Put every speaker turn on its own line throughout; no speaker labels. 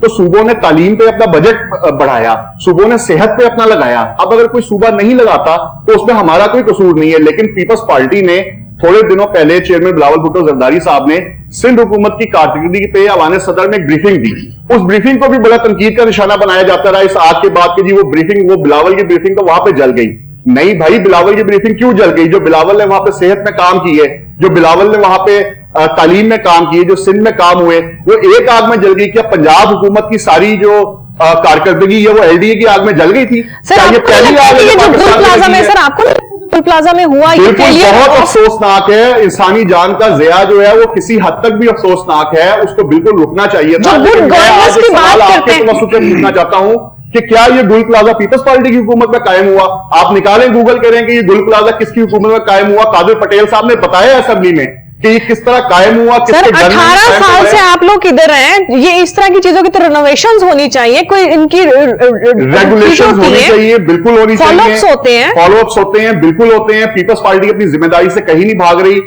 تو صوبوں نے تعلیم پہ اپنا بجٹ بڑھایا, صوبوں نے صحت پہ اپنا لگایا. اب اگر کوئی صوبہ نہیں لگاتا تو اس میں ہمارا کوئی قصور نہیں ہے. لیکن پیپلز پارٹی نے تھوڑے دنوں پہلے چیئرمین بلاول بھٹو زرداری صاحب نے سندھ حکومت کی کارکردگی پہ ایوان صدر میں ایک بریفنگ دی. اس بریفنگ کو بھی بڑا تنقید کا نشانہ بنایا جاتا رہا اس آج کے بعد کہ جی وہ بریفنگ, وہ بلاول کی بریفنگ تو وہاں پہ جل گئی. نہیں بھائی, بلاول کی بریفنگ کیوں جل گئی؟ جو بلاول نے وہاں پہ صحت میں کام کی ہے, جو بلاول نے وہاں پہ تعلیم میں کام کیے, جو سندھ میں کام ہوئے, وہ ایک آگ میں جل گئی. کیا پنجاب حکومت کی ساری جو کارکردگی ہے وہ ایل ڈی اے کی آگ میں جل گئی تھی؟
یہ پہلی آگ پلازا میں ہوا,
بالکل بہت افسوسناک ہے. انسانی جان کا ضیاع جو ہے وہ کسی حد تک بھی افسوسناک ہے, اس کو بالکل رکنا چاہیے تھا. آپ کے توسط سے پوچھنا چاہتا ہوں کہ کیا یہ گل پلازا پیپلز پارٹی کی حکومت میں قائم ہوا؟ آپ نکالیں, گوگل کریں کہ یہ گل پلازا کس کی حکومت میں قائم ہوا. قادر پٹیل صاحب نے بتایا اسمبلی میں کہ یہ کس طرح قائم ہوا.
سر 18 سال سے آپ لوگ ادھر ہیں, یہ اس طرح کی چیزوں کی تو رینوویشنز ہونی چاہیے, کوئی ان کی
ریگولیشنز ہونی چاہیے, بالکل ہونی چاہیے.
فالو اپس ہوتے ہیں,
فالو اپس ہوتے ہیں, بالکل ہوتے ہیں. پیپلز پارٹی اپنی ذمہ داری سے کہیں نہیں بھاگ رہی.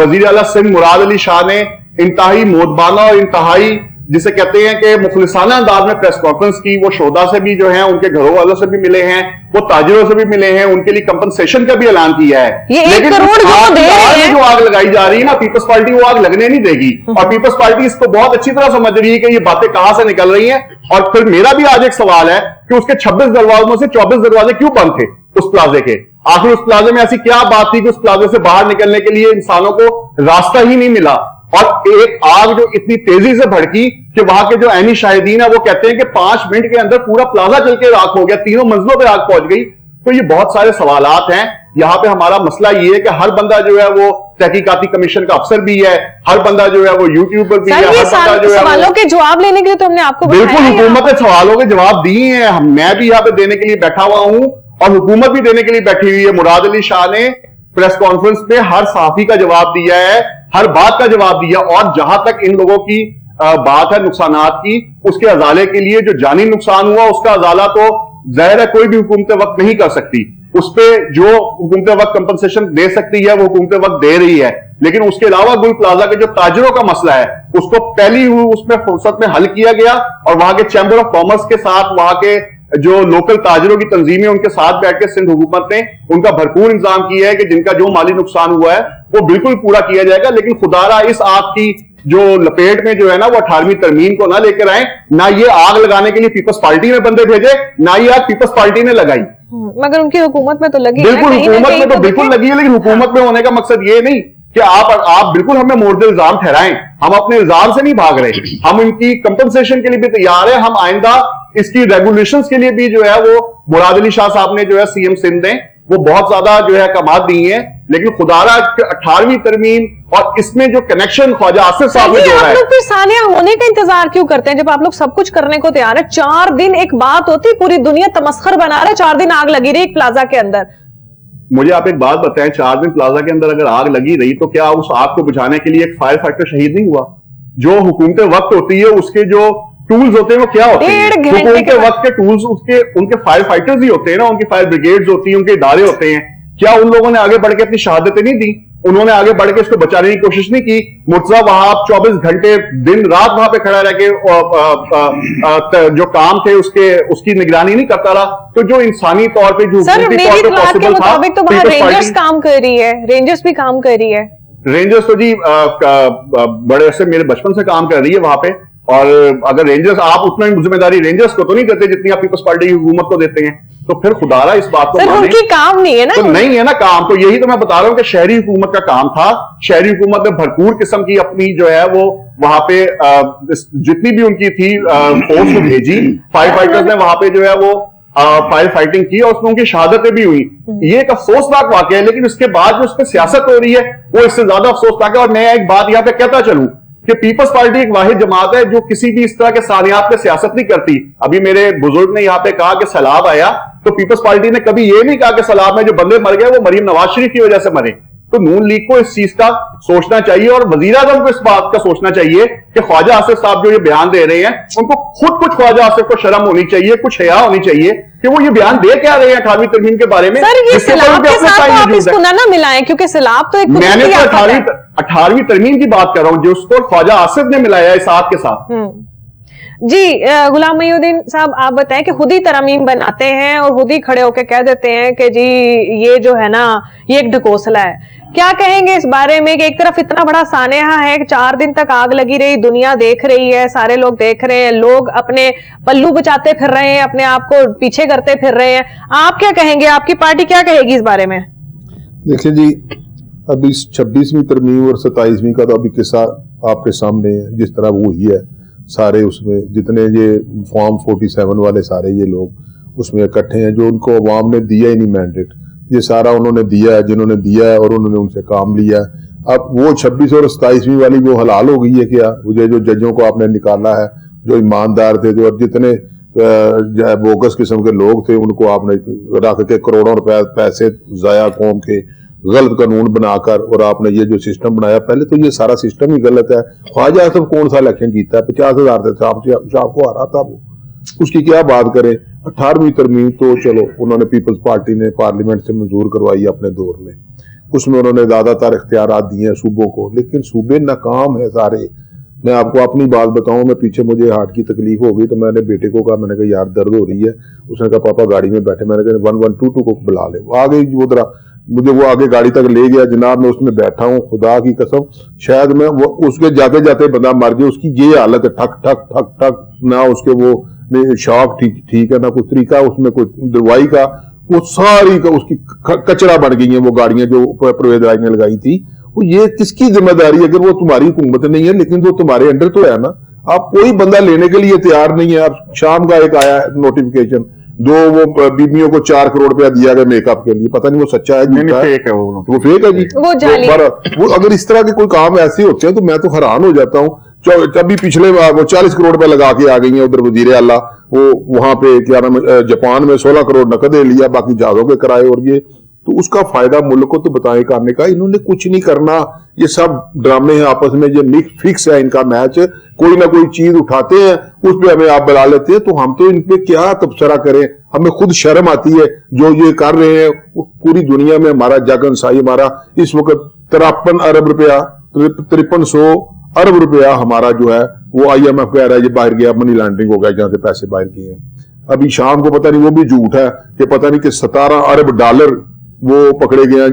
وزیر اعلیٰ سندھ مراد علی شاہ نے انتہائی مودبانہ اور انتہائی جسے کہتے ہیں کہ مخلصانہ انداز میں پریس کانفرنس کی. وہ شہداء سے بھی جو ہیں, ان کے گھروں والوں سے بھی ملے ہیں, وہ تاجروں سے بھی ملے ہیں, ان کے لیے کمپنسیشن کا بھی اعلان کیا ہے. لیکن جو آگ لگائی جا رہی ہے نا, پیپلز پارٹی وہ آگ لگنے نہیں دے گی. اور پیپلز پارٹی اس کو بہت اچھی طرح سمجھ رہی ہے کہ یہ باتیں کہاں سے نکل رہی ہیں. اور پھر میرا بھی آج ایک سوال ہے کہ اس کے 26 دروازوں میں سے 24 دروازے کیوں بند تھے اس پلازے کے؟ آخر اس پلازے میں ایسی کیا بات تھی کہ اس پلازے سے باہر نکلنے کے لیے انسانوں کو راستہ ہی نہیں ملا؟ اور ایک آگ جو اتنی تیزی سے بھڑکی کہ وہاں کے جو عینی شاہدین ہیں وہ کہتے ہیں کہ 5 منٹ کے اندر پورا پلازا چل کے راکھ ہو گیا, 3 منزلوں پہ آگ پہنچ گئی. تو یہ بہت سارے سوالات ہیں. یہاں پہ ہمارا مسئلہ یہ ہے کہ ہر بندہ جو ہے وہ تحقیقاتی کمیشن کا افسر بھی ہے, ہر بندہ جو ہے وہ یوٹیوبر بھی ہے, ہر بندہ جو ہے
سوالوں کے جواب لینے کے لیے تو ہم نے آپ کو
بالکل حکومت نے سوالوں کے جواب دیے ہیں. میں بھی یہاں پہ دینے کے لیے بیٹھا ہوا ہوں اور حکومت بھی دینے کے لیے بیٹھی ہوئی ہے. مراد علی شاہ نے پریس کانفرنس پہ ہر صحافی کا جواب دیا ہے, ہر بات کا جواب دیا. اور جہاں تک ان لوگوں کی بات ہے نقصانات کی, اس کے ازالے کے لیے جو جانی نقصان ہوا اس کا ازالہ تو ظاہر ہے کوئی بھی حکومت وقت نہیں کر سکتی. اس پہ جو حکومت وقت کمپنسیشن دے سکتی ہے وہ حکومت وقت دے رہی ہے. لیکن اس کے علاوہ گل پلازا کے جو تاجروں کا مسئلہ ہے اس کو پہلی اس میں فرصت میں حل کیا گیا, اور وہاں کے چیمبر آف کامرس کے ساتھ وہاں کے جو لوکل تاجروں کی تنظیمیں ان کے ساتھ بیٹھ کے سندھ حکومت نے ان کا بھرپور انتظام کیا ہے کہ جن کا جو مالی نقصان ہوا ہے وہ بالکل پورا کیا جائے گا. لیکن خدارا اس آگ کی جو لپیٹ میں جو ہے نا وہ 18ویں ترمیم کو نہ لے کر آئیں. نہ یہ آگ لگانے کے لیے پیپلز پارٹی نے بندے بھیجے, نہ یہ آگ پیپلز پارٹی نے لگائی.
مگر ان کی حکومت میں تو لگی,
بالکل حکومت میں تو بالکل لگی ہے. لیکن حکومت میں ہونے کا مقصد یہ نہیں کہ آپ بالکل ہمیں مورد الزام ٹھہرائیں. ہم اپنے الزام سے نہیں بھاگ رہے, ہم ان کی کمپنسیشن کے لیے بھی تیار ہیں. ہم آئندہ اس کی ریگولیشنز کے لیے بھی جو ہے وہ مراد علی شاہ صاحب نے جو ہے سی ایم سندھ نے وہ بہت زیادہ جو ہے احکامات دی ہیں. لیکن خدارا 18ویں ترمیم اور اس میں جو کنیکشن خواجہ آصف صاحب نے جوڑا ہے,
آپ لوگ پھر ثانیہ ہونے کا انتظار کیوں کرتے ہیں جب آپ لوگ سب کچھ کرنے کو تیار ہے؟ 4 دن ایک بات ہوتی, پوری دنیا تمسخر بنا رہا ہے, 4 دن آگ لگی رہی ایک پلازا کے اندر.
مجھے آپ ایک بات بتائیں, 4 دن پلازا کے اندر اگر آگ لگی رہی تو کیا اس آگ کو بجھانے کے لیے ایک فائر فائٹر شہید نہیں ہوا؟ جو حکومت وقت ہوتی ہے اس کے جو ٹولز ہوتے ہیں وہ کیا ہوتے ہیں؟ حکومت وقت کے ٹولز ان کے فائر فائٹرز ہی ہوتے ہیں نا, ان کی فائر بریگیڈز ہوتی ہیں, ان کے ادارے ہوتے ہیں. کیا ان لوگوں نے آگے بڑھ کے اپنی شہادتیں نہیں دی؟ انہوں نے آگے بڑھ کے اس کو بچانے کی کوشش نہیں کی؟ مرتضیٰ وہاب 24 گھنٹے دن رات وہاں پہ کھڑا رہ کے جو کام تھے اس کی نگرانی نہیں کرتا رہا. تو جو انسانی طور پہ جو حکومتی طور پہ پاسبل تھا,
تو وہاں رینجرز کام کر رہی ہے, رینجرز بھی کام کر رہی ہے.
رینجرز تو جی بڑے عرصے میرے بچپن سے کام کر رہی ہے وہاں پہ. اور اگر رینجرز آپ اتنا ذمہ داری رینجرز کو تو نہیں دیتے جتنی آپ پیپلز پارٹی کی حکومت کو دیتے ہیں, تو پھر خدارا اس بات کو
ان کی کام نہیں ہے نا,
تو نہیں ہے نا کام. تو یہی تو میں بتا رہا ہوں کہ شہری حکومت کا کام تھا. شہری حکومت نے بھرپور قسم کی اپنی جو ہے وہ وہاں پہ جتنی بھی ان کی تھی فورس کو بھیجی. فائر فائٹرز نے وہاں پہ جو ہے وہ فائر فائٹنگ کی اور اس میں ان کی شہادتیں بھی ہوئی. یہ ایک افسوسناک واقعہ ہے, لیکن اس کے بعد جو اس پہ سیاست ہو رہی ہے وہ اس سے زیادہ افسوسناک ہے. اور میں ایک بات یہاں پہ کہتا چلوں کہ پیپلز پارٹی ایک واحد جماعت ہے جو کسی بھی اس طرح کے سانحات پہ سیاست نہیں کرتی. ابھی میرے بزرگ نے یہاں پہ کہا کہ سیلاب آیا, تو پیپلز پارٹی نے کبھی یہ نہیں کہا کہ سیلاب میں جو بندے مر گئے وہ مریم نواز شریف کی وجہ سے مرے. تو نون لیگ کو اس چیز کا سوچنا چاہیے, اور وزیر اعظم کو اس بات کا سوچنا چاہیے کہ خواجہ آصف صاحب جو یہ بیان دے رہے ہیں ان کو خود کچھ خواجہ آصف کو شرم ہونی چاہیے, کچھ حیا ہونی چاہیے کہ وہ یہ بیان دے کیا رہے ہیں 18ویں ترمیم کے بارے میں.
کیونکہ سیلاب تو
میں نے 18ویں ترمیم کی بات کر رہا ہوں جو اس کو خواجہ آصف نے ملایا اس آگ کے ساتھ.
جی غلام محی الدین صاحب آپ بتائیں کہ خود ہی ترامیم بناتے ہیں اور خود ہی کھڑے ہو کے کہہ دیتے ہیں کہ جی یہ جو ہے نا یہ ایک ڈھکوسلا ہے. کیا کہیں گے اس بارے میں کہ ایک طرف اتنا بڑا سانحہ ہے کہ 4 دن تک آگ لگی رہی, دنیا دیکھ رہی ہے, سارے لوگ دیکھ رہے ہیں, لوگ اپنے پلو بچاتے پھر رہے ہیں, اپنے آپ کو پیچھے کرتے پھر رہے ہیں, آپ کیا کہیں گے, آپ کی پارٹی کیا کہے گی اس بارے میں؟
دیکھیں جی ابھی 26ویں ترمیم اور 27ویں کا تو ابھی قصہ آپ کے سامنے ہے, جس طرح وہ ہی ہے سارے اس میں جتنے یہ فارم 47 والے سارے یہ لوگ اس میں اکٹھے ہیں جو ان کو عوام نے دیا ہی نہیں مینڈیٹ, یہ سارا انہوں نے دیا ہے جنہوں نے دیا ہے اور انہوں نے ان سے کام لیا ہے. اب وہ 26 اور 27ویں والی وہ حلال ہو گئی ہے کیا؟ مجھے جو ججوں کو آپ نے نکالا ہے جو ایماندار تھے جو جتنے بوگس قسم کے لوگ تھے ان کو آپ نے رکھ کے کروڑوں روپے پیسے ضائع قوم کے غلط قانون بنا کر اور آپ نے یہ جو سسٹم بنایا, پہلے تو یہ سارا سسٹم ہی غلط ہے. خواجہ آصف کون سا الیکشن جیتا ہے؟ 50,000 سے صاحب کو ہرا تھا, وہ اس کی کیا بات کریں. 18ویں ترمیم تو چلو انہوں نے پیپلز پارٹی نے پارلیمنٹ سے منظور کروائی اپنے دور میں, اس میں انہوں نے زیادہ تر اختیارات دیے ہیں صوبوں کو, لیکن صوبے ناکام ہیں سارے. میں آپ کو اپنی بات بتاؤں, میں پیچھے مجھے ہارٹ کی تکلیف ہو گئی تو میں نے بیٹے کو کہا, میں نے کہا یار درد ہو رہی ہے, اس نے کہا پاپا گاڑی میں بیٹھے, میں نے کہا 1122 کو بلا لے. وہ آگے وہ ذرا مجھے وہ آگے گاڑی تک لے گیا, جناب میں اس میں بیٹھا ہوں, خدا کی قسم شاید میں وہ اس کے جاتے جاتے بندہ مر جائے. اس کی یہ حالت ہے, ٹھک ٹھک ٹھک ٹھک, نہ اس کے وہ شاک ٹھیک ہے, نہ کوئی طریقہ اس میں کوئی دوائی کا, وہ ساری کا اس کی کچرا بن گئی ہیں وہ گاڑیاں جو پرویز راج نے لگائی تھی. وہ یہ کس کی ذمہ داری ہے؟ اگر وہ تمہاری حکومت نہیں ہے لیکن وہ تمہارے انڈر تو ہے نا, آپ کوئی بندہ لینے کے لیے تیار نہیں ہے. آپ شام کا ایک آیا نوٹیفیکیشن, 2 وہ بیویوں کو 4 کروڑ روپیہ دیا گیا میک اپ کے لیے, پتہ نہیں وہ سچا ہے
فیک ہے,
وہ فیک ہے جی. وہ اگر اس طرح کے کوئی کام ایسے ہوتے ہیں تو میں تو حیران ہو جاتا ہوں. کبھی پچھلے وہ 40 کروڑ روپے لگا کے آ گئی ہیں ادھر وزیر اعلیٰ, وہ وہاں پہ کیا نام جاپان میں 16 کروڑ نقد دے لیا, باقی جہازوں کے کرائے, اور یہ تو اس کا فائدہ ملک کو تو بتائیں کرنے کا. انہوں نے کچھ نہیں کرنا, یہ سب ڈرامے ہیں آپس میں, یہ فکس ہے ان کا میچ, کوئی نہ کوئی چیز اٹھاتے ہیں اس پہ ہمیں آپ بلا لیتے ہیں, تو ہم تو ان پہ کیا تبصرہ کریں. ہمیں خود شرم آتی ہے جو یہ کر رہے ہیں. پوری دنیا میں ہمارا جگ انسائی ہمارا اس وقت 53 ارب روپیہ 5300 ارب روپیہ ہمارا جو ہے وہ IMF کہہ رہا ہے یہ باہر گیا, منی لانڈرنگ ہو گیا, جہاں سے پیسے باہر کیے ہیں. ابھی شام کو پتہ نہیں وہ بھی جھوٹ ہے کہ پتہ نہیں کہ 17 ارب ڈالر وہ پکڑے گئے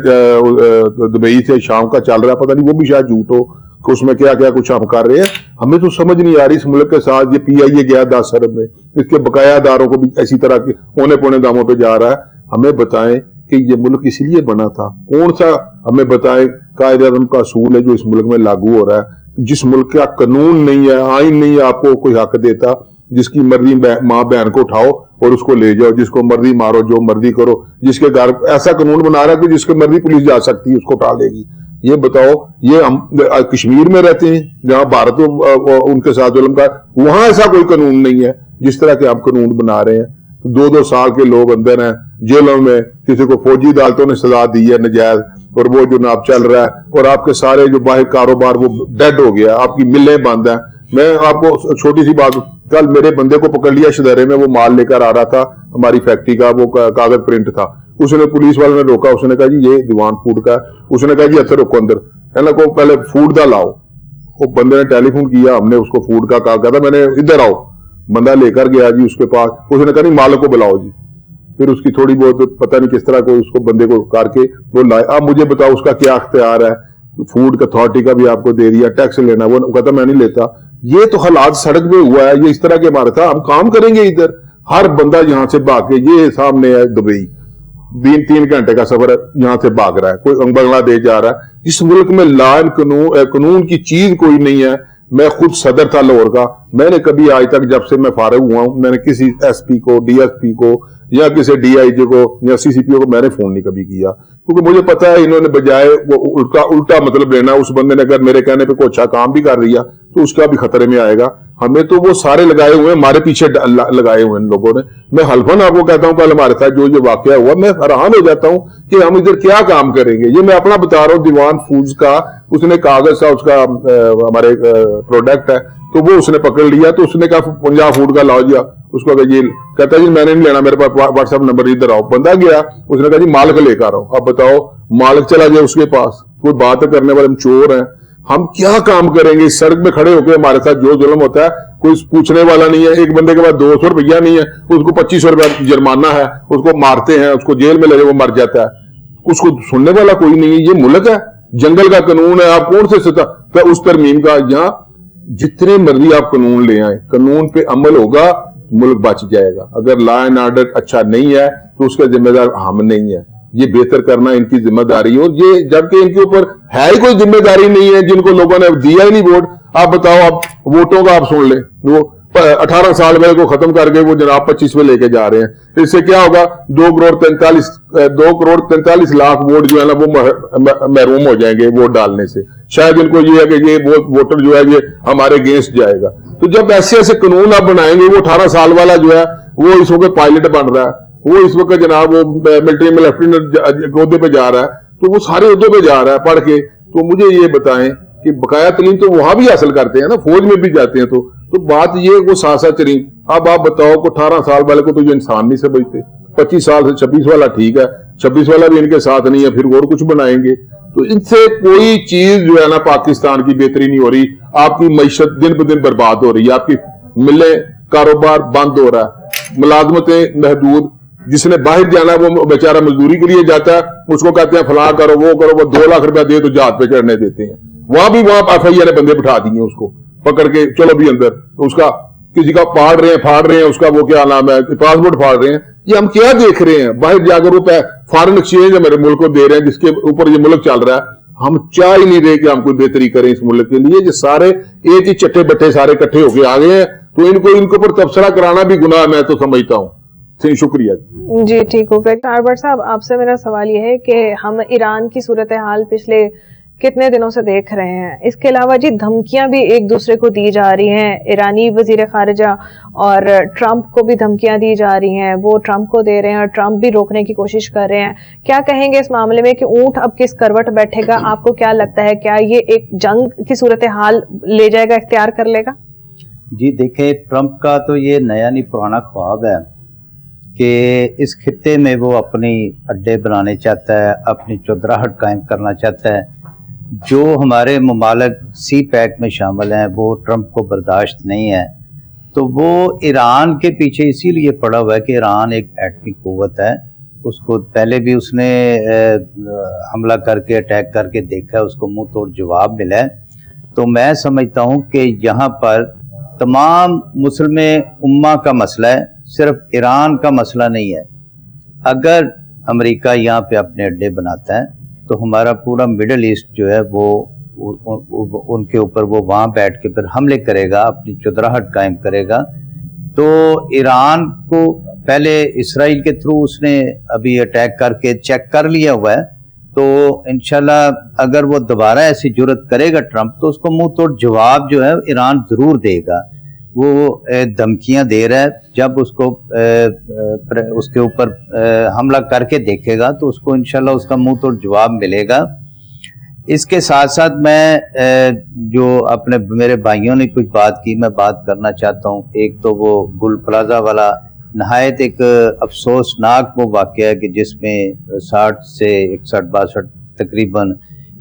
دبئی سے, شام کا چل رہا ہے, پتہ نہیں وہ بھی شاید جھوٹ ہو کہ اس میں کیا کیا کچھ ہم کر رہے ہیں. ہمیں تو سمجھ نہیں آ رہی اس ملک کے ساتھ. یہ PIA گیا 10 ارب میں, اس کے بقایا داروں کو بھی اسی طرح کے اونے پونے داموں پہ جا رہا ہے. ہمیں بتائیں کہ یہ ملک اس لیے بنا تھا, کون سا ہمیں بتائیں قائد اعظم کا اصول ہے جو اس ملک میں لاگو ہو رہا ہے. جس ملک کا قانون نہیں ہے, آئین نہیں ہے, آپ کو کوئی حق دیتا, جس کی مرضی ماں بہن کو اٹھاؤ اور اس کو لے جاؤ, جس کو مرضی مارو, جو مرضی کرو, جس کے گھر ایسا قانون بنا رہا ہے کہ جس کے مرضی پولیس جا سکتی ہے, اس کو اٹھا لے گی. یہ بتاؤ, یہ ہم کشمیر میں رہتے ہیں جہاں بھارت ان کے ساتھ ظلم کا, وہاں ایسا کوئی قانون نہیں ہے جس طرح کے ہم قانون بنا رہے ہیں. 2-2 سال کے لوگ اندر ہیں جیلوں میں, کسی کو فوجی عدالتوں نے سزا دی ہے نجائز, اور وہ جو ناب چل رہا ہے, اور آپ کے سارے جو باہر کاروبار وہ ڈیڈ ہو گیا, آپ کی ملیں بند ہیں. میں آپ کو چھوٹی سی بات, کل میرے بندے کو پکڑ لیا شدیرے میں, وہ مال لے کر آ رہا تھا ہماری فیکٹری کا, وہ کاغذ پرنٹ تھا. اس نے پولیس والے نے روکا, اس نے کہا جی یہ دیوان فوڈ کا ہے. اس نے کہا جی اچھا رکو اندر, کہنے کو پہلے فوڈ کا لاؤ. وہ بندے نے ٹیلی فون کیا, ہم نے اس کو فوڈ کا کہا تھا, میں نے ادھر آؤ, بندہ لے کر گیا جی اس کے پاس. اس نے کہا نہیں مالک کو بلاؤ جی. پھر اس کی تھوڑی بہت پتہ نہیں کس طرح کو اس کو بندے کو کر کے وہ لائے. اب مجھے بتاؤ اس کا کیا اختیار ہے؟ فوڈ اتھارٹی کا بھی آپ کو دے دیا, ٹیکس لینا, وہ کہتا میں نہیں لیتا. یہ تو حالات سڑک پہ ہوا ہے, یہ اس طرح کے ہمارے تھا. ہم کام کریں گے ادھر, ہر بندہ یہاں سے بھاگ کے, یہ سامنے ہے دبئی, 3 گھنٹے کا سفر ہے, یہاں سے بھاگ رہا ہے, کوئی بنگلہ دیش جا رہا ہے. اس ملک میں لا قانون کی چیز کوئی نہیں ہے. میں خود صدر تھا لاہور کا, میں نے کبھی آج تک جب سے میں فارغ ہوا ہوں, میں نے کسی SP کو, DSP کو, یا کسی DIG کو یا CCPO کو میں نے فون نہیں کبھی کیا, کیونکہ مجھے پتا ہے انہوں نے بجائے وہ الٹا مطلب لینا. اس بندے نے اگر میرے کہنے پہ کوئی اچھا کام بھی کر دیا تو اس کا بھی خطرے میں آئے گا. ہمیں تو وہ سارے لگائے ہوئے ہیں, ہمارے پیچھے لگائے ہوئے ہیں لوگوں نے. میں حلفاً آپ کو کہتا ہوں کل ہمارے ساتھ جو یہ واقعہ ہوا, میں حیران ہو جاتا ہوں کہ ہم ادھر کیا کام کریں گے. یہ میں اپنا بتا رہا ہوں, دیوان فوڈز کا اس نے کاغذ تھا, اس کا ہمارے پروڈکٹ ہے, تو وہ اس نے پکڑ لیا. تو اس نے کہا پنجاب فوڈ کا لاؤ جی, اس کو یہ کہتا جی میں نے نہیں لینا, میرے پاس واٹس ایپ نمبر, ادھر آؤ. بندہ گیا, اس نے کہا جی مالک لے کر آؤ. اب بتاؤ مالک چلا گیا اس کے پاس, کوئی بات کرنے والے ہم چور ہیں. ہم کیا کام کریں گے؟ اس سڑک پہ کھڑے ہو کے ہمارے ساتھ جو ظلم ہوتا ہے کوئی پوچھنے والا نہیں ہے. ایک بندے کے پاس 200 روپیہ نہیں ہے, اس کو 2500 روپیہ جرمانہ ہے, اس کو مارتے ہیں, اس کو جیل میں لگے وہ مر جاتا ہے, اس کو سننے والا کوئی نہیں ہے. یہ ملک ہے, جنگل کا قانون ہے, آپ کون سے اس ترمیم کا. یہاں جتنے مرضی آپ قانون لے آئیں, قانون پہ عمل ہوگا, ملک بچ جائے گا. اگر لا اینڈ آرڈر اچھا نہیں ہے تو اس کا ذمہ دار ہم نہیں ہے, یہ بہتر کرنا ان کی ذمہ داری ہے. اور یہ جبکہ ان کے اوپر ہے ہی کوئی ذمہ داری نہیں ہے, جن کو لوگوں نے دیا ہی نہیں ووٹ. آپ بتاؤ, آپ ووٹوں کا آپ سن لیں, وہ 18 سال میں کو ختم کر کے وہ جناب 25 میں لے کے جا رہے ہیں. اس سے کیا ہوگا, 2 کروڑ 43 لاکھ ووٹ جو ہے نا وہ محروم ہو جائیں گے ووٹ ڈالنے سے. شاید ان کو یہ ہے کہ یہ ووٹر جو ہے یہ ہمارے اگینسٹ جائے گا. تو جب ایسے ایسے قانون آپ بنائیں گے, وہ 18 سال والا جو ہے وہ اس وقت پائلٹ بن رہا ہے, وہ اس وقت جناب وہ ملٹری میں لیفٹیننٹ عہدے پہ جا رہا ہے, تو وہ سارے عہدوں پہ جا رہا ہے پڑھ کے. تو مجھے یہ بتائیں کہ بقایا تعلیم تو وہاں بھی حاصل کرتے ہیں نا, فوج میں بھی جاتے ہیں. تو بات یہ وہ ساسا چرین. اب آپ بتاؤ کہ 18 سال والے کو تو یہ انسان نہیں سمجھتے, 25 سال سے 26 والا ٹھیک ہے, 26 والا بھی ان کے ساتھ نہیں ہے, پھر اور کچھ بنائیں گے. تو ان سے کوئی چیز جو ہے نا پاکستان کی بہتری نہیں ہو رہی. آپ کی معیشت دن بدن برباد ہو رہی ہے, آپ کی ملیں کاروبار بند ہو رہا ہے, ملازمتیں محدود. جس نے باہر جانا وہ بیچارہ مزدوری کے لیے جاتا ہے, اس کو کہتے ہیں فلاں کرو وہ کرو, وہ 2 لاکھ روپیہ دے تو جہاز پہ چڑھنے دیتے ہیں. وہاں FIR نے بندے بٹھا دیے اس کو پکڑ کے, چلو بھی اندر. اس کا کسی کا پھاڑ رہے ہیں اس کا وہ کیا نام ہے پاسپورٹ پھاڑ رہے ہیں. یہ ہم کیا دیکھ رہے ہیں, باہر جا کر وہ فارن ایکسچینج ہمارے ملک کو دے رہے ہیں جس کے اوپر یہ ملک چل رہا ہے. ہم چاہ ہی نہیں رہے کہ ہم کوئی بہتری کریں اس ملک کے لیے. یہ سارے ایک ہی چٹے بٹے سارے کٹھے ہو کے آ گئے ہیں, تو ان کے اوپر تبصرہ کرانا بھی گناہ میں تو سمجھتا ہوں. شکریہ
جی. ٹھیک ہو گیا. اربر صاحب, آپ سے میرا سوال یہ ہے کہ ہم ایران کی صورتحال پچھلے کتنے دنوں سے دیکھ رہے ہیں. اس کے علاوہ جی دھمکیاں بھی ایک دوسرے کو دی جا رہی ہیں. ایرانی وزیر خارجہ اور ٹرمپ کو بھی دھمکیاں دی جا رہی ہیں, وہ ٹرمپ کو دے رہے ہیں اور ٹرمپ بھی روکنے کی کوشش کر رہے ہیں. کیا کہیں گے اس معاملے میں کہ اونٹ اب کس کروٹ بیٹھے گا؟ آپ کو کیا لگتا ہے, کیا یہ ایک جنگ کی صورتحال لے جائے گا, اختیار کر لے گا؟
جی دیکھیں, ٹرمپ کا تو یہ نیا نہیں پرانا خواب ہے کہ اس خطے میں وہ اپنی اڈے بنانے چاہتا ہے, اپنی چودراہٹ قائم کرنا چاہتا ہے. جو ہمارے ممالک سی پیک میں شامل ہیں وہ ٹرمپ کو برداشت نہیں ہے, تو وہ ایران کے پیچھے اسی لیے پڑا ہوا ہے کہ ایران ایک ایٹمی قوت ہے. اس کو پہلے بھی اس نے حملہ کر کے اٹیک کر کے دیکھا ہے, اس کو منہ توڑ جواب ملا ہے. تو میں سمجھتا ہوں کہ یہاں پر تمام مسلم امہ کا مسئلہ ہے, صرف ایران کا مسئلہ نہیں ہے. اگر امریکہ یہاں پہ اپنے اڈے بناتا ہے تو ہمارا پورا مڈل ایسٹ جو ہے وہ ان کے اوپر وہ وہاں بیٹھ کے پھر حملے کرے گا, اپنی چودراہٹ قائم کرے گا. تو ایران کو پہلے اسرائیل کے تھرو اس نے ابھی اٹیک کر کے چیک کر لیا ہوا ہے, تو انشاءاللہ اگر وہ دوبارہ ایسی جرت کرے گا ٹرمپ, تو اس کو منہ توڑ جواب جو ہے ایران ضرور دے گا. وہ دھمکیاں دے رہا ہے, جب اس کو اس کے اوپر حملہ کر کے دیکھے گا تو اس کو انشاءاللہ اس کا منہ توڑ جواب ملے گا. اس کے ساتھ ساتھ میں جو اپنے میرے بھائیوں نے کچھ بات کی, میں بات کرنا چاہتا ہوں. ایک تو وہ گل پلازہ والا نہایت ایک افسوسناک وہ واقعہ ہے کہ جس میں 60 سے 61-62 تقریباً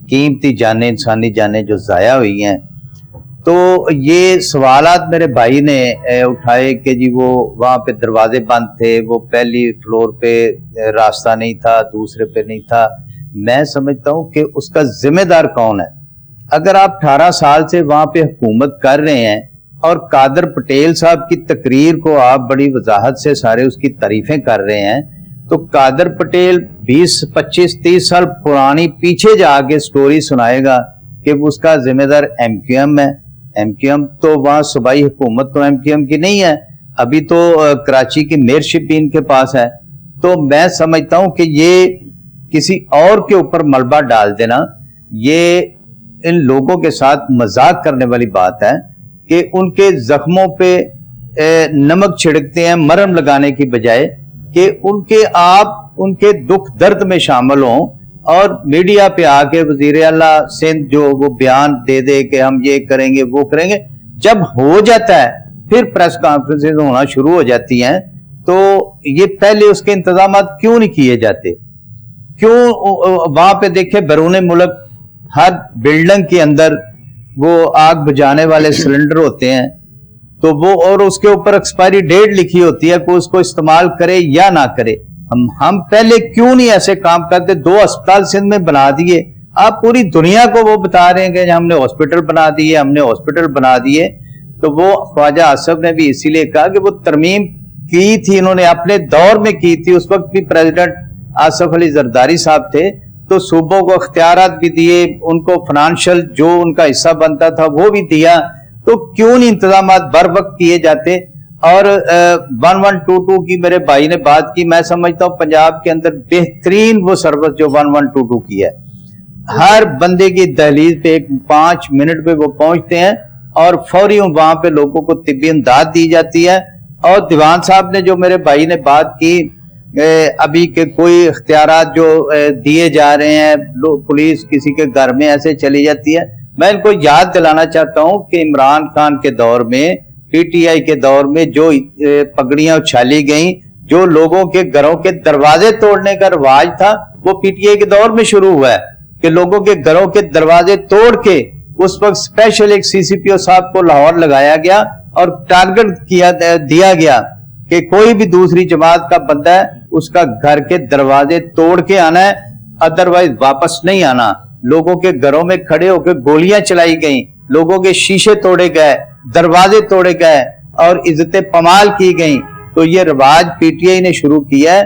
قیمتی جانیں, انسانی جانیں جو ضائع ہوئی ہیں. تو یہ سوالات میرے بھائی نے اٹھائے کہ جی وہ وہاں پہ دروازے بند تھے, وہ پہلی فلور پہ راستہ نہیں تھا, دوسرے پہ نہیں تھا. میں سمجھتا ہوں کہ اس کا ذمہ دار کون ہے. اگر آپ 18 سال سے وہاں پہ حکومت کر رہے ہیں اور قادر پٹیل صاحب کی تقریر کو آپ بڑی وضاحت سے سارے اس کی تعریفیں کر رہے ہیں, تو قادر پٹیل 20, 25, 30 سال پرانی پیچھے جا کے سٹوری سنائے گا کہ اس کا ذمہ دار MQM ہے. MQM تو وہاں صوبائی حکومت تو MQM کی نہیں ہے, ابھی تو کراچی کی میئرشپ بھی ان کے پاس ہے. تو میں سمجھتا ہوں کہ یہ کسی اور کے اوپر ملبہ ڈال دینا, یہ ان لوگوں کے ساتھ مذاق کرنے والی بات ہے کہ ان کے زخموں پہ نمک چھڑکتے ہیں مرہم لگانے کی بجائے کہ ان کے دکھ درد میں شامل ہوں, اور میڈیا پہ آ کے وزیر اعلیٰ سندھ جو وہ بیان دے دے کہ ہم یہ کریں گے وہ کریں گے. جب ہو جاتا ہے پھر پریس کانفرنسز ہونا شروع ہو جاتی ہیں, تو یہ پہلے اس کے انتظامات کیوں نہیں کیے جاتے؟ کیوں وہاں پہ دیکھیں بیرون ملک ہر بلڈنگ کے اندر وہ آگ بجھانے والے سلنڈر ہوتے ہیں, تو وہ اور اس کے اوپر ایکسپائری ڈیٹ لکھی ہوتی ہے کہ اس کو استعمال کرے یا نہ کرے. ہم پہلے کیوں نہیں ایسے کام کرتے؟ 2 اسپتال سندھ میں بنا دیے, آپ پوری دنیا کو وہ بتا رہے ہیں کہ ہم نے ہاسپٹل بنا دیے, ہم نے ہاسپٹل بنا دیے. تو وہ خواجہ آصف نے بھی اسی لیے کہا کہ وہ ترمیم کی تھی, انہوں نے اپنے دور میں کی تھی, اس وقت بھی پریزیڈنٹ آصف علی زرداری صاحب تھے, تو صوبوں کو اختیارات بھی دیے, ان کو فنانشل جو ان کا حصہ بنتا تھا وہ بھی دیا. تو کیوں نہیں انتظامات بر وقت کیے جاتے؟ اور 1122 کی میرے بھائی نے بات کی, میں سمجھتا ہوں پنجاب کے اندر بہترین وہ سروس جو 1122 کی ہے. ہر بندے کی دہلیز پہ 5 منٹ پہ وہ پہنچتے ہیں اور فوری وہاں پہ لوگوں کو طبی امداد دی جاتی ہے. اور دیوان صاحب نے جو میرے بھائی نے بات کی ابھی کہ کوئی اختیارات جو دیے جا رہے ہیں, پولیس کسی کے گھر میں ایسے چلی جاتی ہے, میں ان کو یاد دلانا چاہتا ہوں کہ عمران خان کے دور میں, پی ٹی آئی کے دور میں جو پگڑیاں اچھالی گئیں, جو لوگوں کے گھروں کے دروازے توڑنے کا رواج تھا, وہ پی ٹی آئی کے دور میں شروع ہوا ہے کہ لوگوں کے گھروں کے دروازے توڑ کے اس وقت اسپیشل ایک سی سی پی او صاحب کو لاہور لگایا گیا اور ٹارگٹ دیا گیا کہ کوئی بھی دوسری جماعت کا بندہ ہے اس کا گھر کے دروازے توڑ کے آنا ہے, ادروائز واپس نہیں آنا. لوگوں کے گھروں میں کھڑے ہو کے گولیاں چلائی گئیں, لوگوں کے شیشے توڑے گئے, دروازے توڑے گئے اور عزتیں پمال کی گئیں. تو یہ رواج پی ٹی آئی نے شروع کیا ہے.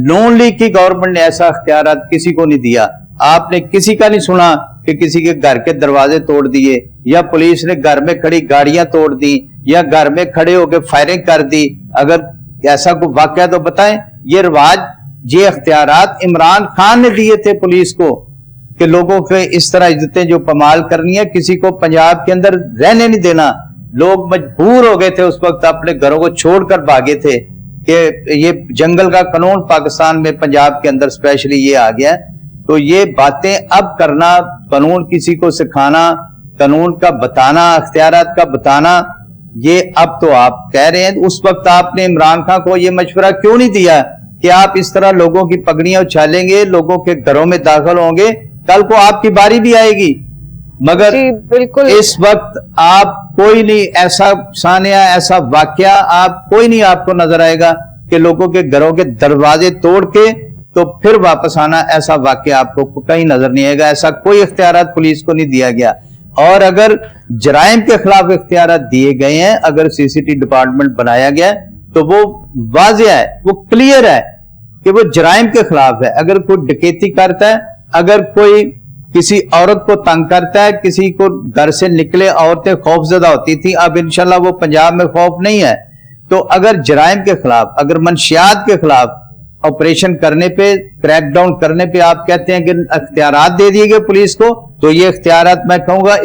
نون لیگ کی گورنمنٹ نے ایسا اختیارات کسی کو نہیں دیا. آپ نے کسی کا نہیں سنا کہ کسی کے گھر کے دروازے توڑ دیے, یا پولیس نے گھر میں کھڑی گاڑیاں توڑ دی, یا گھر میں کھڑے ہو کے فائرنگ کر دی. اگر ایسا کوئی واقعہ تو بتائیں. یہ رواج, یہ اختیارات عمران خان نے دیے تھے پولیس کو کہ لوگوں کے اس طرح عزتیں جو پمال کرنی ہے, کسی کو پنجاب کے اندر رہنے نہیں دینا. لوگ مجبور ہو گئے تھے اس وقت, اپنے گھروں کو چھوڑ کر بھاگے تھے کہ یہ جنگل کا قانون پاکستان میں پنجاب کے اندر اسپیشلی یہ آ گیا. تو یہ باتیں اب کرنا, قانون کسی کو سکھانا, قانون کا بتانا, اختیارات کا بتانا, یہ اب تو آپ کہہ رہے ہیں. اس وقت آپ نے عمران خان کو یہ مشورہ کیوں نہیں دیا کہ آپ اس طرح لوگوں کی پگڑیاں اچھالیں گے, لوگوں کے گھروں میں داخل ہوں گے, کل کو آپ کی باری بھی آئے گی. مگر بالکل اس وقت آپ کوئی نہیں, ایسا سانیہ, ایسا واقعہ آپ کوئی نہیں آپ کو نظر آئے گا کہ لوگوں کے گھروں کے دروازے توڑ کے تو پھر واپس آنا. ایسا واقعہ آپ کو کہیں نظر نہیں آئے گا. ایسا کوئی اختیارات پولیس کو نہیں دیا گیا. اور اگر جرائم کے خلاف اختیارات دیے گئے ہیں, اگر سی سی ٹی ڈپارٹمنٹ بنایا گیا تو وہ واضح ہے, وہ کلیئر ہے کہ وہ جرائم کے خلاف ہے. اگر کوئی ڈکیتی کرتا ہے, اگر کوئی کسی عورت کو تنگ کرتا ہے, کسی کو گھر سے نکلے عورتیں خوف زدہ ہوتی تھی, اب انشاءاللہ وہ پنجاب میں خوف نہیں ہے. تو اگر جرائم کے خلاف, اگر منشیات کے خلاف آپریشن کرنے پہ, کریک ڈاؤن کرنے پہ آپ کہتے ہیں کہ اختیارات دے دیے گئے پولیس کو, تو یہ اختیارات میں کہوں گا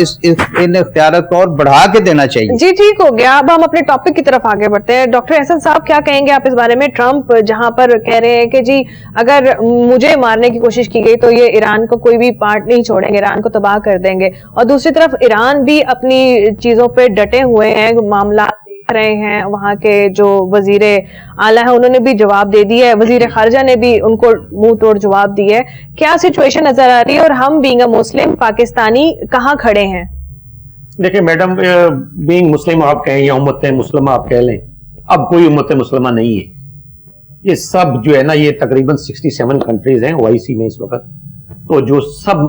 ان اختیارات کو اور بڑھا کے دینا چاہیے.
جی ٹھیک ہو گیا. اب ہم اپنے ٹاپک کی طرف آگے بڑھتے ہیں. ڈاکٹر احسن صاحب کیا کہیں گے آپ اس بارے میں؟ ٹرمپ جہاں پر کہہ رہے ہیں کہ جی اگر مجھے مارنے کی کوشش کی گئی تو یہ ایران کو کوئی بھی پارٹ نہیں چھوڑیں گے, ایران کو تباہ کر دیں گے. اور دوسری طرف ایران بھی اپنی چیزوں پہ ڈٹے ہوئے ہیں, معاملات رہے ہیں. وہاں کے جو وزیر اعلیٰ ہیں انہوں نے بھی جواب دے دی ہے, وزیر خارجہ نے بھی ان کو منہ توڑ جواب دی ہے. کیا سچویشن نظر آ رہی ہے اور ہم بینگ اے مسلم پاکستانی کہاں کھڑے ہیں؟
دیکھیں میڈم, بینگ مسلم آپ کہیں یا امت مسلمہ آپ کہہ لیں, اب کوئی امت مسلمہ نہیں ہے. یہ سب جو ہے نا, یہ تقریباً 67 کنٹریز ہیں OIC میں اس وقت. تو جو سب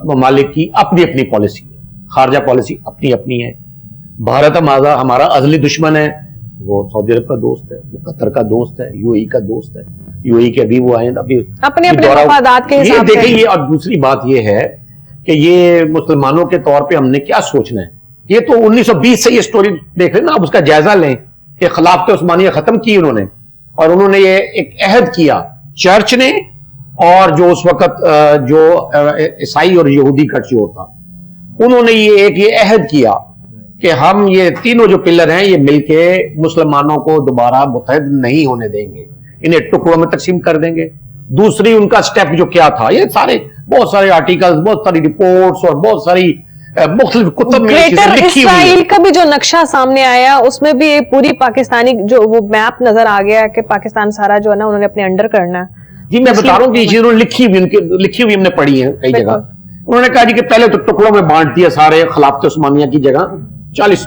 ممالک کی اپنی اپنی پالیسی ہے, خارجہ پالیسی اپنی اپنی ہے. بھارت ہمارا ازلی دشمن ہے, وہ سعودی عرب کا دوست ہے, وہ قطر کا دوست ہے, UAE کا دوست ہے. UAE کے ابھی وہ آئے ابھی
اپنے مفادات کے حساب سے.
دیکھیں یہ, اور دوسری بات یہ ہے کہ یہ مسلمانوں کے طور پہ ہم نے کیا سوچنا ہے. یہ تو 1920 سے یہ سٹوری دیکھ رہے نا, آپ اس کا جائزہ لیں کہ خلافت عثمانیہ ختم کی انہوں نے, اور انہوں نے یہ ایک عہد کیا چرچ نے, اور جو اس وقت جو عیسائی اور یہودی گٹھجوڑ تھا, انہوں نے یہ عہد کیا کہ ہم یہ تینوں جو پلر ہیں یہ مل کے مسلمانوں کو دوبارہ متحد نہیں ہونے دیں گے, انہیں ٹکڑوں میں تقسیم کر دیں گے. دوسری ان کا سٹیپ جو کیا تھا, یہ سارے بہت سارے آرٹیکلز, بہت ساری رپورٹس اور بہت ساری مختلف کتب میں لکھی ہوئی. اسرائیل
کا بھی جو نقشہ سامنے آیا اس میں بھی پوری پاکستانی جو وہ میپ نظر آ گیا کہ پاکستان سارا جو ہے نا انہوں نے اپنے انڈر کرنا ہے.
جی میں بتا رہا ہوں کہ یہ چیز انہوں نے لکھی ہوئی ہم نے پڑھی ہے کئی جگہ. انہوں نے کہا جی کہ پہلے تو ٹکڑوں میں بانٹ دیا سارے, خلافت عثمانیہ کی جگہ 40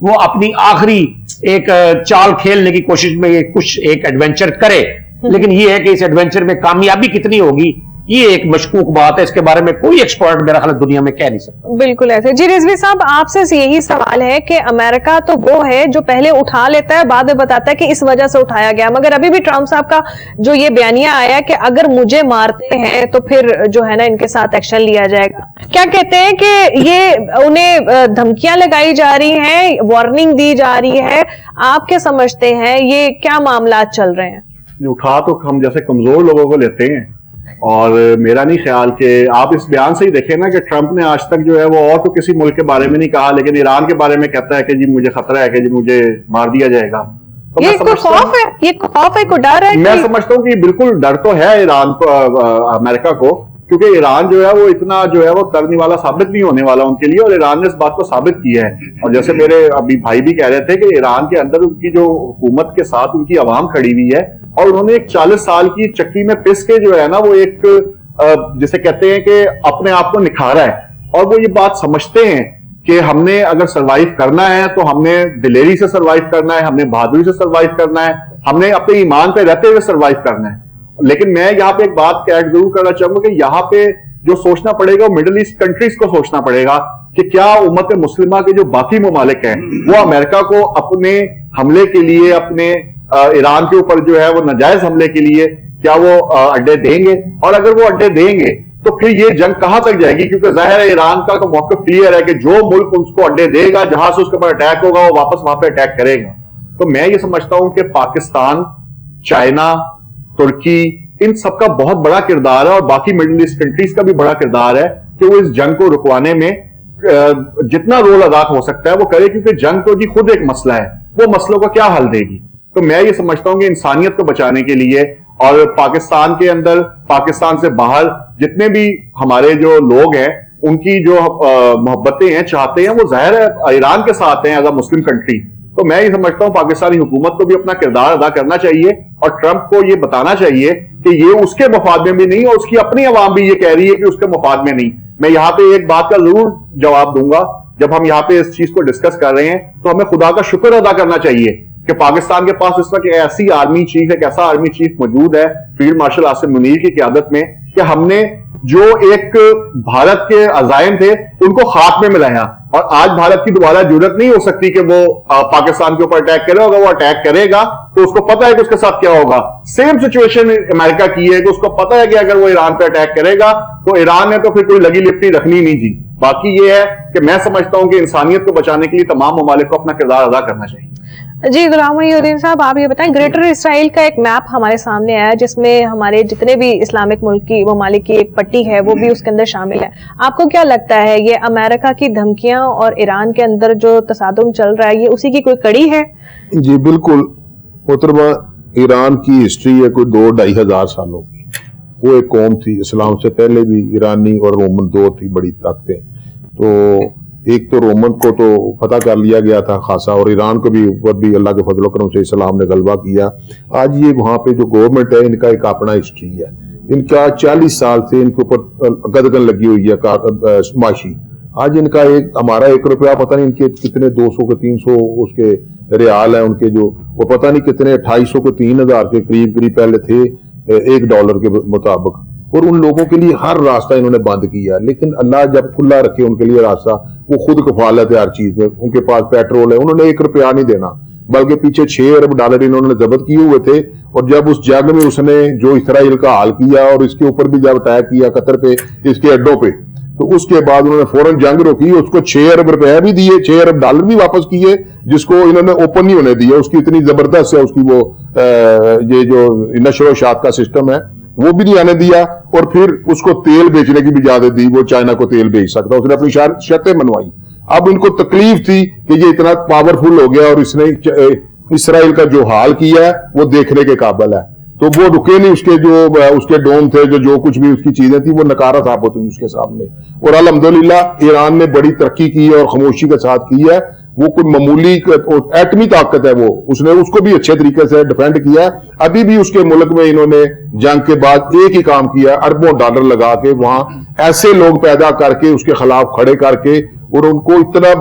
وہ اپنی آخری ایک چال کھیلنے کی کوشش میں کچھ ایک ایڈونچر کرے، لیکن یہ ہے کہ اس ایڈونچر میں کامیابی کتنی ہوگی یہ ایک مشکوک بات ہے، اس کے بارے میں کوئی ایکسپرٹ میرا خیال دنیا میں کہہ نہیں سکتا۔
بالکل ایسے۔ جی رضوی صاحب، آپ سے یہی سوال ہے کہ امریکہ تو وہ ہے جو پہلے اٹھا لیتا ہے، بعد میں بتاتا ہے کہ اس وجہ سے اٹھایا گیا، مگر ابھی بھی ٹرمپ صاحب کا جو یہ بیانیہ آیا کہ اگر مجھے مارتے ہیں تو پھر جو ہے نا ان کے ساتھ ایکشن لیا جائے گا، کیا کہتے ہیں کہ یہ انہیں دھمکیاں لگائی جا رہی ہیں، وارننگ دی جا رہی ہے، آپ کیا سمجھتے ہیں یہ کیا معاملات چل رہے ہیں؟
اٹھا تو ہم جیسے کمزور لوگوں کو لیتے ہیں، اور میرا نہیں خیال کہ آپ اس بیان سے ہی دیکھیں نا کہ ٹرمپ نے آج تک جو ہے وہ اور تو کسی ملک کے بارے میں نہیں کہا، لیکن ایران کے بارے میں کہتا ہے کہ جی مجھے خطرہ ہے کہ جی مجھے مار دیا جائے گا۔
یہ کوئی خوف ہے، یہ خوف ہے، کوئی ڈر ہے؟
میں سمجھتا ہوں کہ بالکل ڈر تو ہے ایران کو، امریکہ کو، کیونکہ ایران جو ہے وہ اتنا جو ہے وہ کرنے والا ثابت نہیں ہونے والا ان کے لیے، اور ایران نے اس بات کو ثابت کیا ہے۔ اور جیسے میرے ابھی بھائی بھی کہہ رہے تھے کہ ایران کے اندر ان کی جو حکومت کے ساتھ ان کی عوام کھڑی ہوئی ہے، اور انہوں نے ایک 40 سال کی چکی میں پس کے جو ہے نا وہ ایک جسے کہتے ہیں کہ اپنے آپ کو نکھارا ہے، اور وہ یہ بات سمجھتے ہیں کہ ہم نے اگر سروائیو کرنا ہے تو ہم نے دلیری سے سروائیو کرنا ہے، ہم نے بہادری سے سروائیو کرنا ہے، ہم نے اپنے ایمان پہ رہتے ہوئے سروائیو کرنا ہے۔ لیکن میں یہاں پہ ایک بات ایڈ ضرور کرنا چاہوں گا کہ یہاں پہ جو سوچنا پڑے گا وہ مڈل ایسٹ کنٹریز کو سوچنا پڑے گا کہ کیا امت مسلمہ کے جو باقی ممالک ہیں وہ امریکہ کو اپنے حملے کے لیے، اپنے ایران کے اوپر جو ہے وہ ناجائز حملے کے لیے کیا وہ اڈے دیں گے، اور اگر وہ اڈے دیں گے تو پھر یہ جنگ کہاں تک جائے گی؟ کیونکہ ظاہر ہے ایران کا تو موقف کلیئر ہے کہ جو ملک اس کو اڈے دے گا، جہاں سے اس کے اوپر اٹیک ہوگا، وہ واپس وہاں پہ اٹیک کرے گا۔ تو میں یہ سمجھتا ہوں کہ پاکستان، چائنا، ترکی، ان سب کا بہت بڑا کردار ہے، اور باقی مڈل ایسٹ کنٹریز کا بھی بڑا کردار ہے کہ وہ اس جنگ کو رکوانے میں جتنا رول ادا ہو سکتا ہے وہ کرے، کیونکہ جنگ تو جی خود ایک مسئلہ ہے، وہ مسئلوں کا کیا حل دے گی؟ تو میں یہ سمجھتا ہوں کہ انسانیت کو بچانے کے لیے، اور پاکستان کے اندر، پاکستان سے باہر جتنے بھی ہمارے جو لوگ ہیں ان کی جو محبتیں ہیں، چاہتے ہیں، وہ ظاہر ہے ایران کے ساتھ ہیں ایز اے مسلم کنٹری۔ تو میں یہ سمجھتا ہوں پاکستانی حکومت کو بھی اپنا کردار ادا کرنا چاہیے، اور ٹرمپ کو یہ بتانا چاہیے کہ یہ اس کے مفاد میں بھی نہیں، اور اس کی اپنی عوام بھی یہ کہہ رہی ہے کہ اس کے مفاد میں نہیں۔ میں یہاں پہ ایک بات کا ضرور جواب دوں گا، جب ہم یہاں پہ اس چیز کو ڈسکس کر رہے ہیں تو ہمیں خدا کا شکر ادا کرنا چاہیے کہ پاکستان کے پاس اس وقت ایسی آرمی چیف، ایک ایسا آرمی چیف موجود ہے فیلڈ مارشل عاصم منیر کی قیادت میں، کہ ہم نے جو ایک بھارت کے عزائم تھے ان کو خاک میں ملایا، اور آج بھارت کی دوبارہ جرت نہیں ہو سکتی کہ وہ پاکستان کے اوپر اٹیک کرے، اگر وہ اٹیک کرے گا تو اس کو پتا ہے کہ اس کے ساتھ کیا ہوگا۔ سیم سچویشن امریکہ کی ہے کہ اس کو پتا ہے کہ اگر وہ ایران پہ اٹیک کرے گا تو ایران نے تو پھر کوئی لگی لپٹی رکھنی نہیں جی۔ باقی یہ ہے کہ میں سمجھتا ہوں کہ انسانیت کو بچانے کے لیے تمام ممالک کو اپنا کردار ادا کرنا چاہیے۔
جی غلام محی الدین صاحب، آپ یہ بتائیں، گریٹر اسرائیل کا ایک میپ ہمارے سامنے آیا جس میں ہمارے جتنے بھی اسلامک ملک کی ممالک کی ایک پٹی ہے وہ بھی اس کے اندر شامل ہے۔ آپ کو کیا لگتا ہے یہ امریکہ کی دھمکیاں اور ایران کے اندر جو تصادم چل رہا ہے یہ اسی کی کوئی کڑی ہے؟
جی بالکل محترمہ، ایران کی ہسٹری ہے کوئی 2-2.5 ہزار سالوں کی۔ وہ ایک قوم تھی، اسلام سے پہلے بھی ایرانی اور رومن دو تھی بڑی طاقتیں۔ تو ایک تو رومن کو تو فتح کر لیا گیا تھا خاصا، اور ایران کو بھی اوپر بھی اللہ کے فضل و کرم سے اسلام نے غلبہ کیا۔ آج یہ وہاں پہ جو گورنمنٹ ہے ان کا ایک اپنا ہسٹری ہے، ان کا 40 سال سے ان کے اوپر قدغن لگی ہوئی ہے معاشی۔ آج ان کا ہمارا 1 روپیہ پتہ نہیں ان کے کتنے 200 کے 300 اس کے ریال ہیں ان کے، جو وہ پتہ نہیں کتنے 2800 کے 3000 کے قریب پہلے تھے $1 کے مطابق، اور ان لوگوں کے لیے ہر راستہ انہوں نے بند کیا۔ لیکن اللہ جب کھلا رکھے ان کے لیے راستہ، وہ خود کفالت ہے ہر چیز میں، ان کے پاس پیٹرول ہے، انہوں نے 1 روپیہ نہیں دینا، بلکہ پیچھے $6 ارب انہوں نے ضبط کیے ہوئے تھے۔ اور جب اس جنگ میں اس نے جو اسرائیل کا حال کیا اور اس کے اوپر بھی جب اٹیک کیا قطر پہ، اس کے اڈوں پہ، تو اس کے بعد انہوں نے فوراً جنگ روکی، اس کو $6 ارب بھی دیے، $6 ارب بھی واپس کیے، جس کو انہوں نے اوپن نہیں ہونے دیا۔ اس کی اتنی زبردست ہے اس کی وہ یہ جو نشر و اشاعت کا سسٹم ہے وہ بھی نہیں آنے دیا، اور پھر اس کو تیل بیچنے کی بھی اجازت دی، وہ چائنا کو تیل بیچ سکتا، اس نے اپنی شرطیں منوائی۔ اب ان کو تکلیف تھی کہ یہ اتنا پاورفل ہو گیا اور اس نے اسرائیل کا جو حال کیا ہے وہ دیکھنے کے قابل ہے، تو وہ رکے نہیں، اس کے ڈوم تھے جو کچھ بھی اس کی چیزیں تھیں وہ نکارہ ثابت ہوئی اس کے سامنے۔ اور الحمدللہ ایران نے بڑی ترقی کی ہے اور خاموشی کے ساتھ کی ہے، وہ کوئی معمولی ایٹمی طاقت ہے، وہ اس نے اس کو بھی اچھے طریقے سے ڈیفینڈ کیا ہے۔ ابھی بھی اس کے ملک میں انہوں نے جنگ کے بعد ایک ہی کام کیا، $اربوں لگا کے وہاں ایسے لوگ پیدا کر کے اس کے خلاف کھڑے کر کے اور ان کو اتنا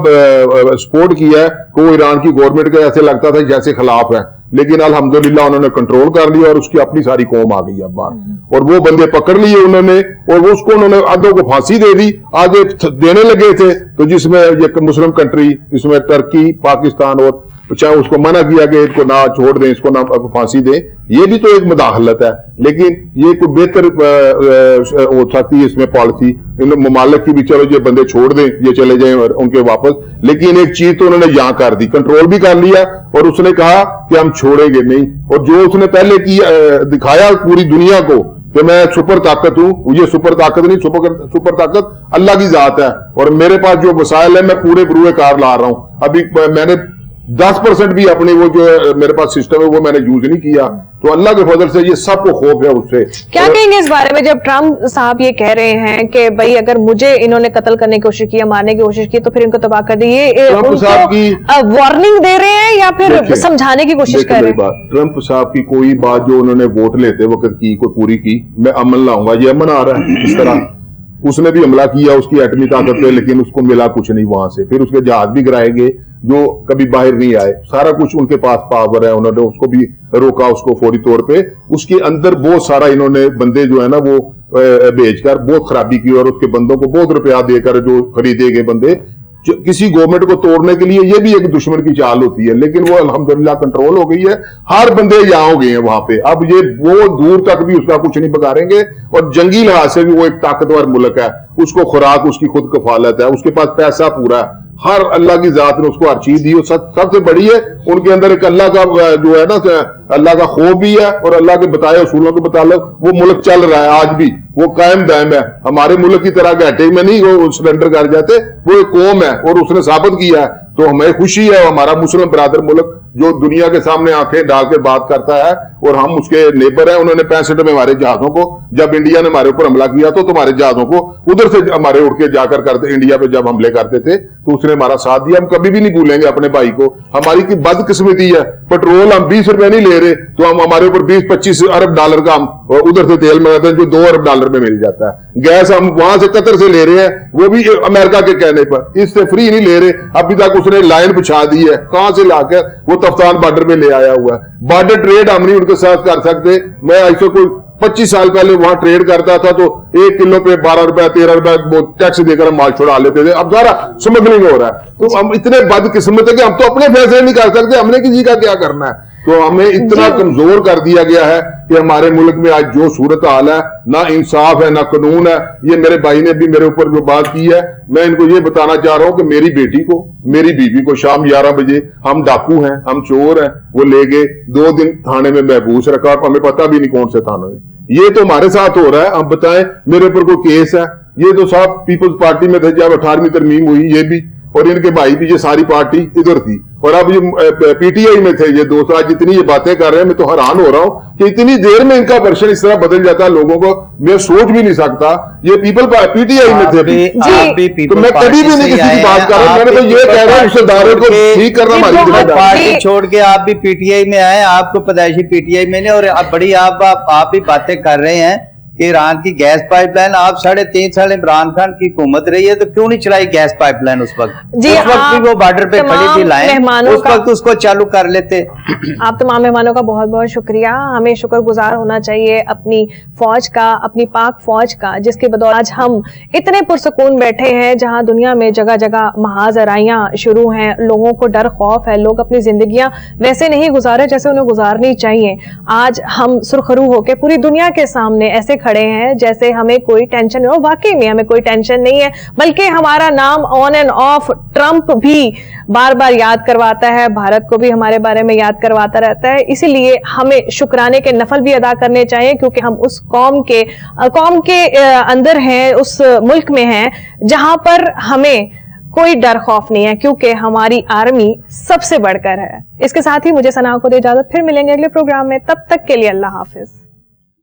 سپورٹ کیا ہے کہ وہ ایران کی گورنمنٹ کا ایسے لگتا تھا جیسے خلاف ہے، لیکن الحمدللہ انہوں نے کنٹرول کر لیا اور اس کی اپنی ساری قوم آ گئی اب باہر، اور وہ بندے پکڑ لیے انہوں نے، اور وہ اس کو انہوں نے آدھوں کو پھانسی دے دی، آدھے دینے لگے تھے، تو جس میں یہ مسلم کنٹری، اس میں ترکی، پاکستان، اور چاہے اس کو منع کیا کہ اس کو نہ چھوڑ دیں، اس کو نہ پھانسی دیں، یہ بھی تو ایک مداخلت ہے، لیکن یہ کوئی بہتر ہو سکتی ہے اس میں پالیسی ان ممالک کی بھی، چلو یہ بندے چھوڑ دیں، یہ چلے جائیں ان کے واپس، لیکن ایک چیز تو انہوں نے یہاں کر دی، کنٹرول بھی کر لیا، اور اس نے کہا کہ ہم چھوڑیں گے نہیں، اور جو اس نے پہلے کی دکھایا پوری دنیا کو کہ میں سپر طاقت ہوں، یہ سپر طاقت نہیں، سپر طاقت اللہ کی ذات ہے، اور میرے پاس جو وسائل ہے میں پورے بروئے کار لا رہا ہوں، ابھی میں نے 10% بھی اپنی وہ جو میرے پاس سسٹم ہے وہ میں نے یوز نہیں کیا، تو اللہ کے فضل سے یہ سب کو خوف ہے اس سے۔
کیا کہیں گے اس بارے میں جب ٹرمپ صاحب یہ کہہ رہے ہیں کہ بھائی اگر مجھے انہوں نے قتل کرنے کی کوشش کی، مارنے کی کوشش کی، تو پھر ان کو تباہ کر دی، یہ وارننگ دے رہے ہیں یا پھر سمجھانے کی کوشش کر رہے ہیں؟
ٹرمپ صاحب کی کوئی بات جو انہوں نے ووٹ لیتے وقت کی کوئی پوری کی، میں امن لاؤں گا، یہ امن آ رہا ہے اس طرح، اس نے بھی حملہ کیا اس کی ایٹمی طاقت پہ، لیکن اس کو ملا کچھ نہیں وہاں سے، پھر اس کے جہاز بھی گرائے گئے جو کبھی باہر نہیں آئے، سارا کچھ ان کے پاس پاور ہے، انہوں نے اس کو بھی روکا، اس کو فوری طور پہ، اس کے اندر بہت سارا انہوں نے بندے جو ہے نا وہ بھیج کر بہت خرابی کی، اور اس کے بندوں کو بہت روپیہ دے کر جو خریدے گئے بندے، کسی گورنمنٹ کو توڑنے کے لیے یہ بھی ایک دشمن کی چال ہوتی ہے، لیکن وہ الحمدللہ کنٹرول ہو گئی ہے، ہر بندے یہاں ہو گئے ہیں وہاں پہ، اب یہ وہ دور تک بھی اس کا کچھ نہیں بگاڑیں گے، اور جنگی لحاظ سے بھی وہ ایک طاقتور ملک ہے، اس کو خوراک اس کی خود کفالت ہے، اس کے پاس پیسہ پورا ہے، ہر اللہ کی ذات نے اس کو ہر چیز دی، سب سے بڑی ہے ان کے اندر ایک اللہ کا جو ہے نا اللہ کا خوف بھی ہے، اور اللہ کے بتائے اصولوں کے مطابق وہ ملک چل رہا ہے آج بھی، وہ قائم دائم ہے، ہمارے ملک کی طرح گھاٹے میں نہیں وہ سرنڈر کر جاتے، وہ ایک قوم ہے، اور اس نے ثابت کیا ہے، تو ہمیں خوشی ہے، ہمارا مسلم برادر ملک جو دنیا کے سامنے آنکھیں ڈال کے بات کرتا ہے، اور ہم اس کے نیبر ہیں، انہوں نے 65 میں ہمارے جہازوں کو، جب انڈیا نے ہمارے اوپر حملہ کیا تو تمہارے جہازوں کو ادھر سے ہمارے اڑ کے جا کر کرتے، انڈیا پہ جب حملے کرتے تھے تو اس نے ہمارا ساتھ دیا، ہم کبھی بھی نہیں بھولیں گے اپنے بھائی کو، ہماری کی بد قسمتی ہے، پیٹرول ہم 20 روپے نہیں لے رہے تو ہم ہمارے اوپر 20-25 ارب ڈالر کا ہم ادھر سے تیل منگاتے ہیں جو 2 ارب ڈالر میں مل جاتا ہے، گیس ہم وہاں سے قطر سے لے رہے ہیں، وہ بھی امریکہ کے کہنے پر، اس سے فری نہیں لے رہے، ابھی تک اس نے لائن بچھا دی ہے، کہاں سے لا کر وہ تفتان بارڈر میں لے آیا ہوا ہے، بارڈر ٹریڈ ہم نہیں ان کے ساتھ کر سکتے، میں ایسے کوئی 25 سال پہلے وہاں ٹریڈ کرتا تھا تو 1 کلو پہ 12 روپے 13 روپے وہ ٹیکس دے کر ہم مال چھوڑا لیتے تھے، اب سارا سمگلنگ ہو رہا ہے، تو ہم اتنے بد قسمت ہے کہ ہم تو اپنے فیصلے نہیں کر سکتے، ہم نے کسی کا کیا کرنا ہے، تو ہمیں اتنا کمزور کر دیا گیا ہے کہ ہمارے ملک میں آج جو صورتحال ہے، نہ انصاف ہے نہ قانون ہے، یہ میرے بھائی نے بھی میرے اوپر جو بات کی ہے، میں ان کو یہ بتانا چاہ رہا ہوں کہ میری بیٹی کو میری بیوی کو شام 11 بجے ہم ڈاکو ہیں، ہم چور ہیں، وہ لے گئے 2 دن تھانے میں محبوس رکھا، ہمیں پتہ بھی نہیں کون سے تھانے میں، یہ تو ہمارے ساتھ ہو رہا ہے، ہم بتائیں میرے اوپر کوئی کیس ہے، یہ تو صاحب پیپلز پارٹی میں تھے جب 18ویں ترمیم ہوئی، یہ بھی، اور ان کے بھائی بھی، یہ ساری پارٹی ادھر تھی، اور اب یہ پی ٹی آئی میں تھے یہ دوست، آج جتنی یہ باتیں کر رہے ہیں میں تو حیران ہو رہا ہوں کہ اتنی دیر میں ان کا ورشن اس طرح بدل جاتا ہے لوگوں کو، میں سوچ بھی نہیں سکتا، یہ پی ٹی آئی میں تھے، تو میں کبھی بھی نہیں کسی کی بات کر رہا ہوں، میں نے تو یہ کہہ رہا ہوں اس ادارے کو ٹھیک کرنا ہماری ذمہ داری،
پارٹی چھوڑ کے آپ بھی پی ٹی آئی میں آئے، آپ کو پیدائشی پی ٹی آئی میں نے، اور بڑی آپ بھی باتیں کر رہے ہیں کہ ایران کی گیس پائپ لائن، آپ 3.5 سال عمران خان کی حکومت رہی ہے تو کیوں نہیں چلائی گیس پائپ لائن اس وقت؟
جی
اس وقت بھی وہ بارڈر پہ کھڑی تھی لائن، اس وقت اس کو چالو کر لیتے۔
آپ تمام مہمانوں کا بہت بہت شکریہ، ہمیں شکر گزار ہونا چاہیے اپنی فوج کا، اپنی پاک فوج کا، جس کے بدولت آج ہم اتنے پرسکون بیٹھے ہیں، جہاں دنیا میں جگہ جگہ محاذ آرائیاں شروع ہیں، لوگوں کو ڈر خوف ہے، لوگ اپنی زندگیاں ویسے نہیں گزارے جیسے انہیں گزارنی چاہیے، آج ہم سرخرو ہو کے پوری دنیا کے سامنے ایسے کھڑے ہیں جیسے ہمیں کوئی ٹینشن نہیں، اور واقعی میں ہمیں کوئی ٹینشن نہیں ہے، بلکہ ہمارا نام آن اینڈ آف ٹرمپ بھی بار بار یاد کرواتا ہے، بھارت کو بھی ہمارے بارے میں یاد کرواتا رہتا ہے، اسی لیے ہمیں شکرانے کے نفل بھی ادا کرنے چاہیے، کیونکہ ہم اس قوم کے اندر ہیں، اس ملک میں ہیں جہاں پر ہمیں کوئی ڈر خوف نہیں ہے، کیونکہ ہماری آرمی سب سے بڑھ کر ہے۔ اس کے ساتھ ہی مجھے ثنا کو دے اجازت، پھر ملیں گے اگلے پروگرام میں، تب تک کے لیے اللہ حافظ۔